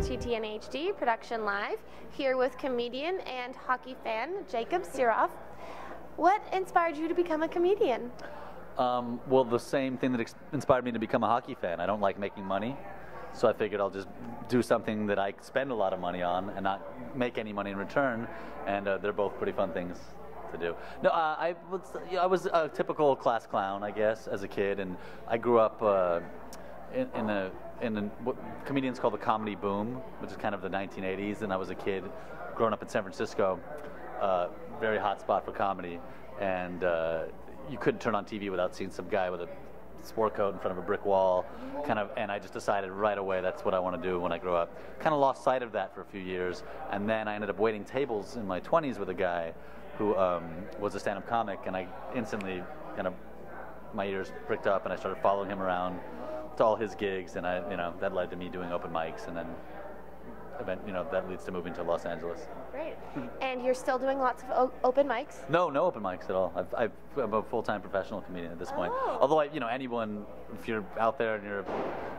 TTNHD Production Live, here with comedian and hockey fan Jacob Sirof. What inspired you to become a comedian? Well, the same thing that inspired me to become a hockey fan. I don't like making money, so I figured I'll just do something that I spend a lot of money on and not make any money in return, and they're both pretty fun things to do. No, I was a typical class clown, I guess, as a kid, and I grew up in what comedians call the comedy boom, which is kind of the 1980s, and I was a kid growing up in San Francisco, very hot spot for comedy, and you couldn't turn on TV without seeing some guy with a sport coat in front of a brick wall, and I just decided right away that's what I want to do when I grow up. Kind of lost sight of that for a few years, and then I ended up waiting tables in my 20s with a guy who was a stand-up comic, and I instantly my ears pricked up, and I started following him around to all his gigs, and that led to me doing open mics, and then that leads to moving to Los Angeles. Great. And you're still doing lots of open mics? No open mics at all. I'm a full-time professional comedian at this point. Although anyone, if you're out there and you're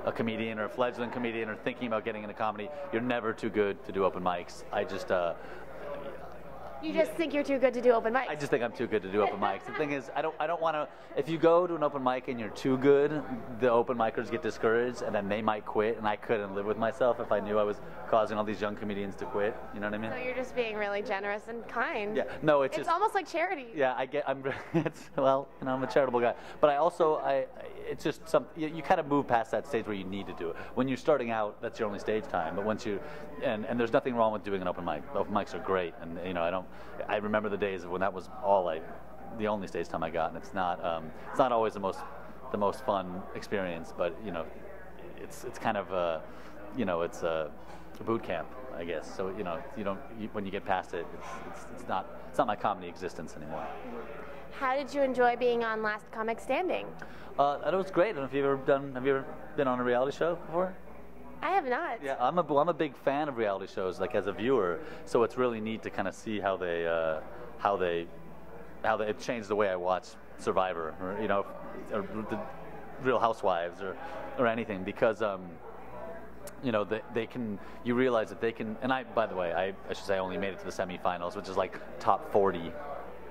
a comedian or a fledgling comedian or thinking about getting into comedy, you're never too good to do open mics. You just think you're too good to do open mics? I just think I'm too good to do open mics. The thing is, I don't want to. If you go to an open mic and you're too good, the open micers get discouraged, and then they might quit. And I couldn't live with myself if I knew I was causing all these young comedians to quit. You know what I mean? So you're just being really generous and kind. Yeah. No, it's almost like charity. Yeah, I'm a charitable guy, but it's just you kind of move past that stage where you need to do it. When you're starting out, that's your only stage time. But once and there's nothing wrong with doing an open mic. Open mics are great, and I remember the days of when that was the only stage time I got, and it's not always the most fun experience, but it's kind of it's a boot camp, I guess. So when you get past it, it's not my comedy existence anymore. How did you enjoy being on Last Comic Standing? That was great. I don't know if have you ever been on a reality show before? I have not. Yeah, I'm a big fan of reality shows, like as a viewer. So it's really neat to kind of see how it changed the way I watch Survivor, or or the Real Housewives, or anything, because you realize that they can. And by the way, I should say I only made it to the semifinals, which is like top 40.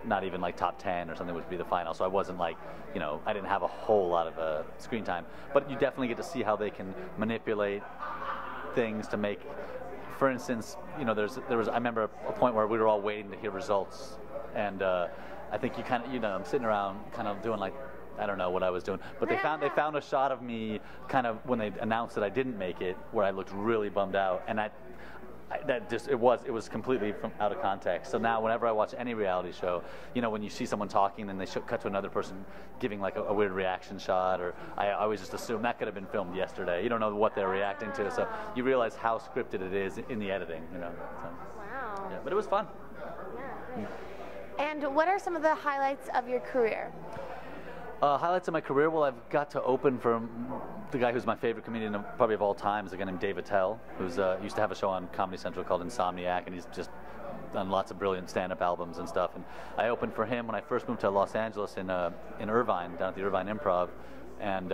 Not even like top 10 or something would be the final, so I wasn't like, I didn't have a whole lot of screen time, but you definitely get to see how they can manipulate things to make, for instance, there was I remember a point where we were all waiting to hear results, and I think you kind of, I'm sitting around kind of doing like, I don't know what I was doing, but they found a shot of me kind of when they announced that I didn't make it, where I looked really bummed out, and it was completely out of context. So now whenever I watch any reality show, when you see someone talking and they cut to another person giving like a weird reaction shot, or I always just assume that could have been filmed yesterday. You don't know what they're reacting to, so you realize how scripted it is in the editing. So, wow. Yeah, but it was fun. Yeah. And what are some of the highlights of your career? Highlights of my career, well, I've got to open for the guy who's my favorite comedian probably of all time, is a guy named Dave Attell, who's used to have a show on Comedy Central called Insomniac, and he's just done lots of brilliant stand-up albums and stuff. And I opened for him when I first moved to Los Angeles in Irvine, down at the Irvine Improv, and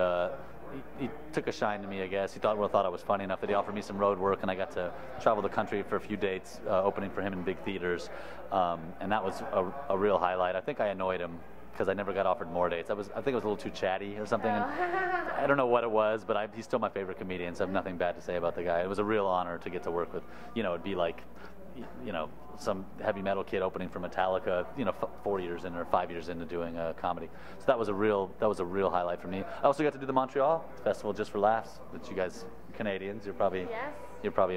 he took a shine to me, I guess. He thought I was funny enough that he offered me some road work, and I got to travel the country for a few dates, opening for him in big theaters, and that was a real highlight. I think I annoyed him, because I never got offered more dates. I think it was a little too chatty or something. And I don't know what it was, but he's still my favorite comedian, so I have nothing bad to say about the guy. It was a real honor to get to work with. It'd be like, some heavy metal kid opening for Metallica, 4 years in or 5 years into doing comedy. So that was a real highlight for me. I also got to do the Montreal Festival Just for Laughs, which you guys Canadians, you're probably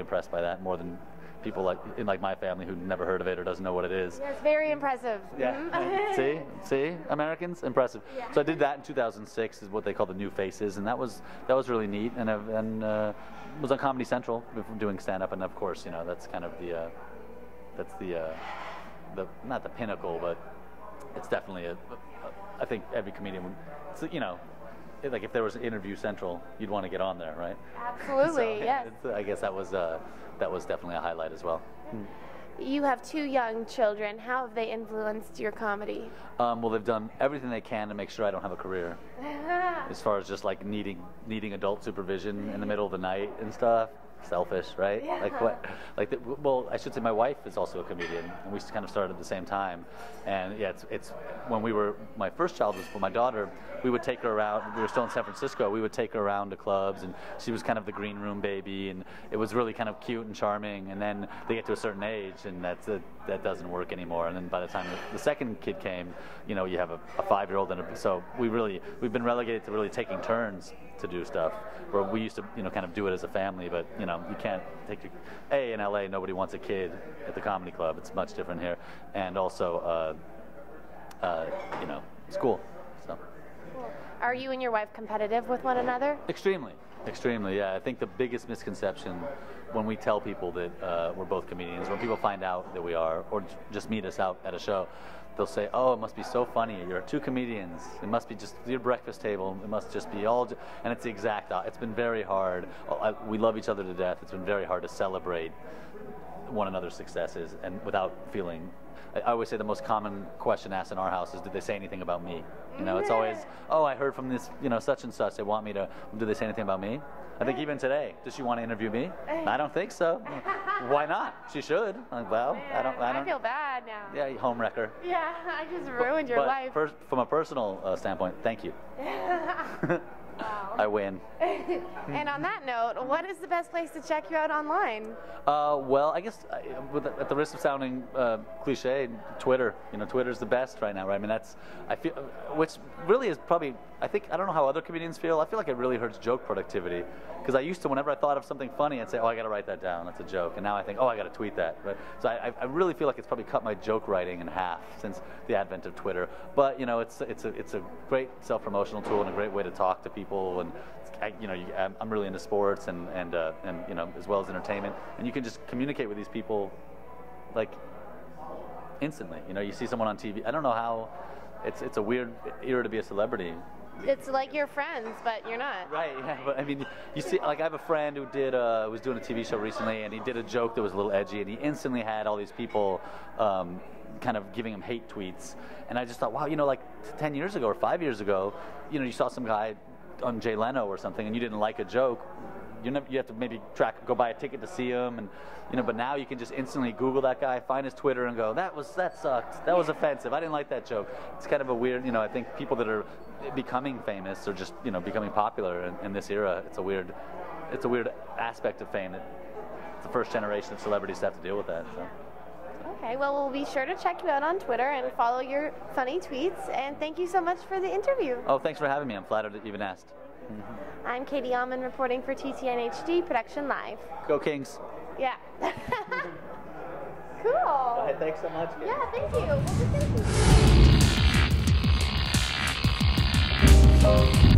impressed by that more than people like my family who never heard of it or doesn't know what it is. Yeah, it's very impressive. Yeah. See, Americans, impressive. Yeah. So I did that in 2006, is what they call the New Faces, and that was really neat, and was on Comedy Central doing stand-up, and of course, that's kind of that's the not the pinnacle, but it's definitely I think every comedian would, like if there was an Interview Central, you'd want to get on there, right? Absolutely, so, yes. I guess that was definitely a highlight as well. You have 2 young children. How have they influenced your comedy? Well, they've done everything they can to make sure I don't have a career, as far as just like needing adult supervision in the middle of the night and stuff. selfish, right? Yeah. Like what? Well, I should say my wife is also a comedian, and we kind of started at the same time. And yeah, it's when my first child was my daughter. We would take her around. We were still in San Francisco. We would take her around to clubs, and she was kind of the green room baby, and it was really kind of cute and charming. And then they get to a certain age, and that doesn't work anymore. And then by the time the second kid came, you know, you have a 5-year-old, and so we've been relegated to really taking turns to do stuff. Where we used to, you know, kind of do it as a family, but you know, you can't take in LA. Nobody wants a kid at the comedy club. It's much different here, and also, you know, school. So. Are you and your wife competitive with one another? Extremely, yeah. I think the biggest misconception when we tell people that we're both comedians, when people find out that we are, or just meet us out at a show, they'll say, "Oh, it must be so funny. You're 2 comedians. It must be just your breakfast table. It must just be all." And it's the exact. It's been very hard. We love each other to death. It's been very hard to celebrate one another's successes and without feeling. I always say the most common question asked in our house is, "Did they say anything about me?" You know, it's always, "Oh, I heard from this, you know, such and such. They want me to." Did they say anything about me? I think even today, does she want to interview me? I don't think so. Why not? She should. Like, well, I don't. I feel bad now. Yeah, you home wrecker. Yeah, I just ruined your life. First, from a personal standpoint, thank you. Wow. I win. And on that note, what is the best place to check you out online? Well, I guess at the risk of sounding cliche, Twitter. You know, Twitter's the best right now, right? I mean, I feel, which really is probably. I don't know how other comedians feel. I feel like it really hurts joke productivity, because I used to, whenever I thought of something funny, I'd say, "Oh, I got to write that down. That's a joke." And now I think, "Oh, I got to tweet that." Right? So I really feel like it's probably cut my joke writing in half since the advent of Twitter. But you know, it's a great self-promotional tool and a great way to talk to people. And you know, I'm really into sports and you know, as well as entertainment. And you can just communicate with these people like instantly. You know, you see someone on TV. I don't know how. It's a weird era to be a celebrity. It's like you're friends, but you're not. Right, yeah, but I mean, you see, like I have a friend who was doing a TV show recently, and he did a joke that was a little edgy, and he instantly had all these people kind of giving him hate tweets. And I just thought, wow, you know, like 10 years ago or 5 years ago, you know, you saw some guy on Jay Leno or something, and you didn't like a joke. You have to maybe go buy a ticket to see him, and you know. But now you can just instantly Google that guy, find his Twitter, and go, that sucked. That was offensive. I didn't like that joke. It's kind of a weird, you know. I think people that are becoming famous or just, you know, becoming popular in this era, it's a weird aspect of fame. It's the first generation of celebrities to have to deal with that. So. Okay, well, we'll be sure to check you out on Twitter and follow your funny tweets. And thank you so much for the interview. Oh, thanks for having me. I'm flattered that you even asked. I'm Katieuhlmann reporting for TTNHD Production Live. Go Kings. Yeah. Cool. All right, thanks so much. Yeah, thank you. Well, thank you.